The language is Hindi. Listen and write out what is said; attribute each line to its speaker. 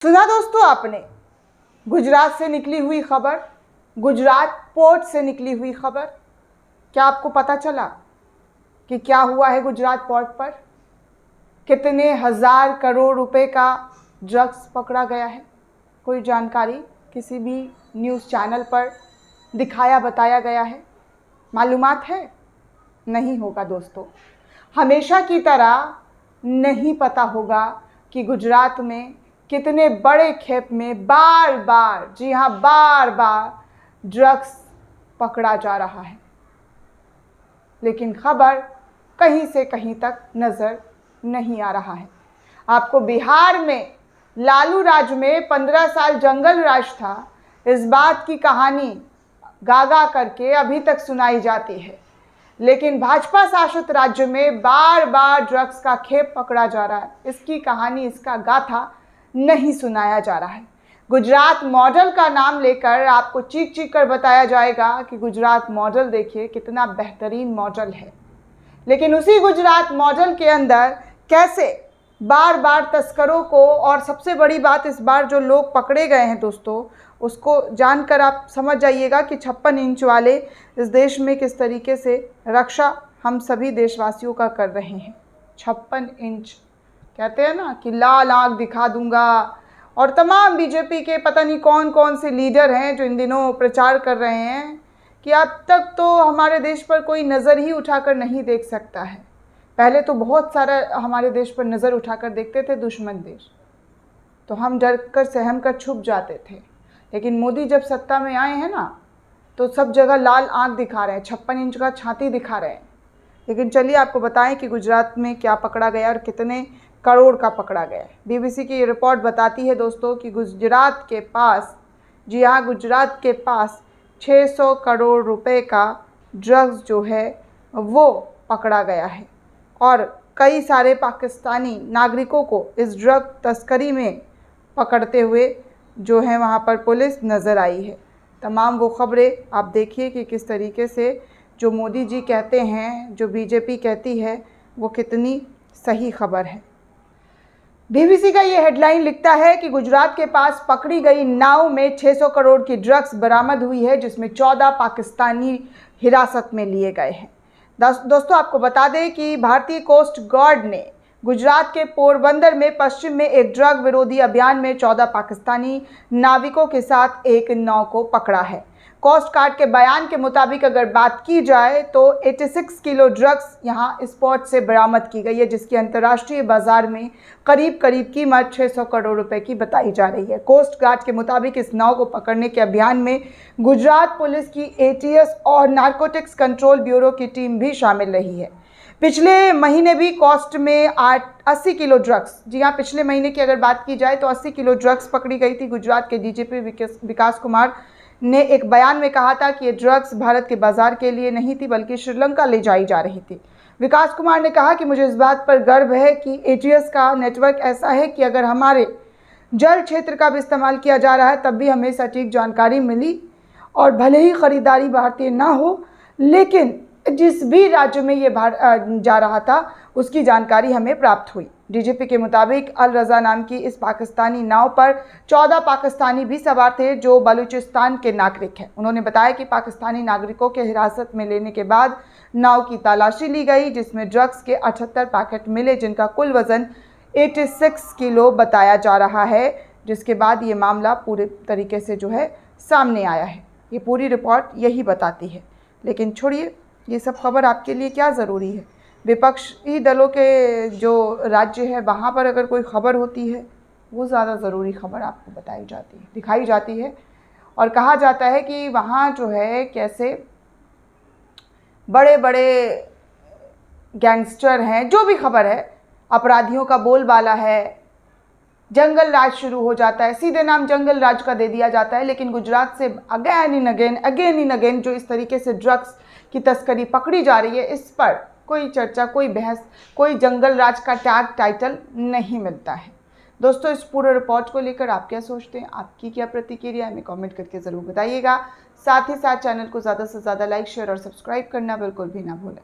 Speaker 1: सुना दोस्तों आपने गुजरात से निकली हुई खबर, गुजरात पोर्ट से निकली हुई खबर। क्या आपको पता चला कि क्या हुआ है गुजरात पोर्ट पर? कितने हजार करोड़ रुपए का ड्रग्स पकड़ा गया है? कोई जानकारी किसी भी न्यूज़ चैनल पर दिखाया बताया गया है? मालूमात है? नहीं होगा दोस्तों। हमेशा की तरह नहीं पता होगा कि गुजरात में कितने बड़े खेप में बार बार, जी हाँ बार बार ड्रग्स पकड़ा जा रहा है, लेकिन खबर कहीं से कहीं तक नज़र नहीं आ रहा है। आपको बिहार में लालू राज में 15 साल जंगल राज था, इस बात की कहानी गागा करके अभी तक सुनाई जाती है, लेकिन भाजपा शासित राज्य में बार बार ड्रग्स का खेप पकड़ा जा रहा है। इसकी कहानी, इसका गाथा नहीं सुनाया जा रहा है। गुजरात मॉडल का नाम लेकर आपको चीख चीख कर बताया जाएगा कि गुजरात मॉडल देखिए कितना बेहतरीन मॉडल है, लेकिन उसी गुजरात मॉडल के अंदर कैसे बार बार तस्करों को, और सबसे बड़ी बात इस बार जो लोग पकड़े गए हैं दोस्तों, उसको जानकर आप समझ जाइएगा कि 56 इंच वाले इस देश में किस तरीके से रक्षा हम सभी देशवासियों का कर रहे हैं। 56 इंच कहते हैं ना कि लाल आँख दिखा दूंगा, और तमाम बीजेपी के पता नहीं कौन कौन से लीडर हैं जो इन दिनों प्रचार कर रहे हैं कि अब तक तो हमारे देश पर कोई नज़र ही उठाकर नहीं देख सकता है। पहले तो बहुत सारा हमारे देश पर नज़र उठाकर देखते थे दुश्मन देश, तो हम डर कर सहम कर छुप जाते थे, लेकिन मोदी जब सत्ता में आए हैं ना, तो सब जगह लाल आँख दिखा रहे हैं, 56 इंच का छाती दिखा रहे हैं। लेकिन चलिए आपको बताएं कि गुजरात में क्या पकड़ा गया और कितने करोड़ का पकड़ा गया है। बीबीसी की रिपोर्ट बताती है दोस्तों कि गुजरात के पास, जी हाँ गुजरात के पास 600 करोड़ रुपए का ड्रग्स जो है वो पकड़ा गया है, और कई सारे पाकिस्तानी नागरिकों को इस ड्रग तस्करी में पकड़ते हुए जो है वहाँ पर पुलिस नज़र आई है। तमाम वो खबरें आप देखिए कि किस तरीके से जो मोदी जी कहते हैं, जो बीजेपी कहती है, वो कितनी सही खबर है। बीबीसी का ये हेडलाइन लिखता है कि गुजरात के पास पकड़ी गई नाव में 600 करोड़ की ड्रग्स बरामद हुई है, जिसमें 14 पाकिस्तानी हिरासत में लिए गए हैं। दोस्तों आपको बता दें कि भारतीय कोस्ट गार्ड ने गुजरात के पोरबंदर में पश्चिम में एक ड्रग विरोधी अभियान में 14 पाकिस्तानी नाविकों के साथ एक नाव को पकड़ा है। कोस्ट गार्ड के बयान के मुताबिक अगर बात की जाए तो 86 किलो ड्रग्स यहाँ इस पोर्ट से बरामद की गई है, जिसकी अंतर्राष्ट्रीय बाजार में करीब कीमत 600 करोड़ रुपए की बताई जा रही है। कोस्ट गार्ड के मुताबिक इस नाव को पकड़ने के अभियान में गुजरात पुलिस की ATS और नारकोटिक्स कंट्रोल ब्यूरो की टीम भी शामिल रही है। पिछले महीने भी कोस्ट में 80 किलो ड्रग्स, जी हाँ पिछले महीने की अगर बात की जाए तो 80 किलो ड्रग्स पकड़ी गई थी। गुजरात के DGP विकास कुमार ने एक बयान में कहा था कि ये ड्रग्स भारत के बाजार के लिए नहीं थी, बल्कि श्रीलंका ले जाई जा रही थी। विकास कुमार ने कहा कि मुझे इस बात पर गर्व है कि ATS का नेटवर्क ऐसा है कि अगर हमारे जल क्षेत्र का भी इस्तेमाल किया जा रहा है तब भी हमें सटीक जानकारी मिली, और भले ही ख़रीदारी भारतीय ना हो, लेकिन जिस भी राज्य में ये जा रहा था उसकी जानकारी हमें प्राप्त हुई। DGP के मुताबिक अल रज़ा नाम की इस पाकिस्तानी नाव पर 14 पाकिस्तानी भी सवार थे जो बलूचिस्तान के नागरिक हैं। उन्होंने बताया कि पाकिस्तानी नागरिकों के हिरासत में लेने के बाद नाव की तलाशी ली गई, जिसमें ड्रग्स के 78 पैकेट मिले, जिनका कुल वज़न 86 किलो बताया जा रहा है, जिसके बाद ये मामला पूरे तरीके से जो है सामने आया है। ये पूरी रिपोर्ट यही बताती है। लेकिन छोड़िए, ये सब खबर आपके लिए क्या ज़रूरी है। विपक्षी दलों के जो राज्य है वहाँ पर अगर कोई खबर होती है, वो ज़्यादा ज़रूरी खबर आपको बताई जाती है, दिखाई जाती है, और कहा जाता है कि वहाँ जो है कैसे बड़े बड़े गैंगस्टर हैं, जो भी खबर है, अपराधियों का बोलबाला है, जंगल राज शुरू हो जाता है, सीधे नाम जंगल राज का दे दिया जाता है। लेकिन गुजरात से अगेन इन अगेन जो इस तरीके से ड्रग्स की तस्करी पकड़ी जा रही है, इस पर कोई चर्चा, कोई बहस, कोई जंगल राज का टाइटल नहीं मिलता है। दोस्तों इस पूरे रिपोर्ट को लेकर आप क्या सोचते हैं, आपकी क्या प्रतिक्रिया है, हमें कमेंट करके ज़रूर बताइएगा। साथ ही साथ चैनल को ज़्यादा से ज़्यादा लाइक, शेयर और सब्सक्राइब करना बिल्कुल भी ना भूलें।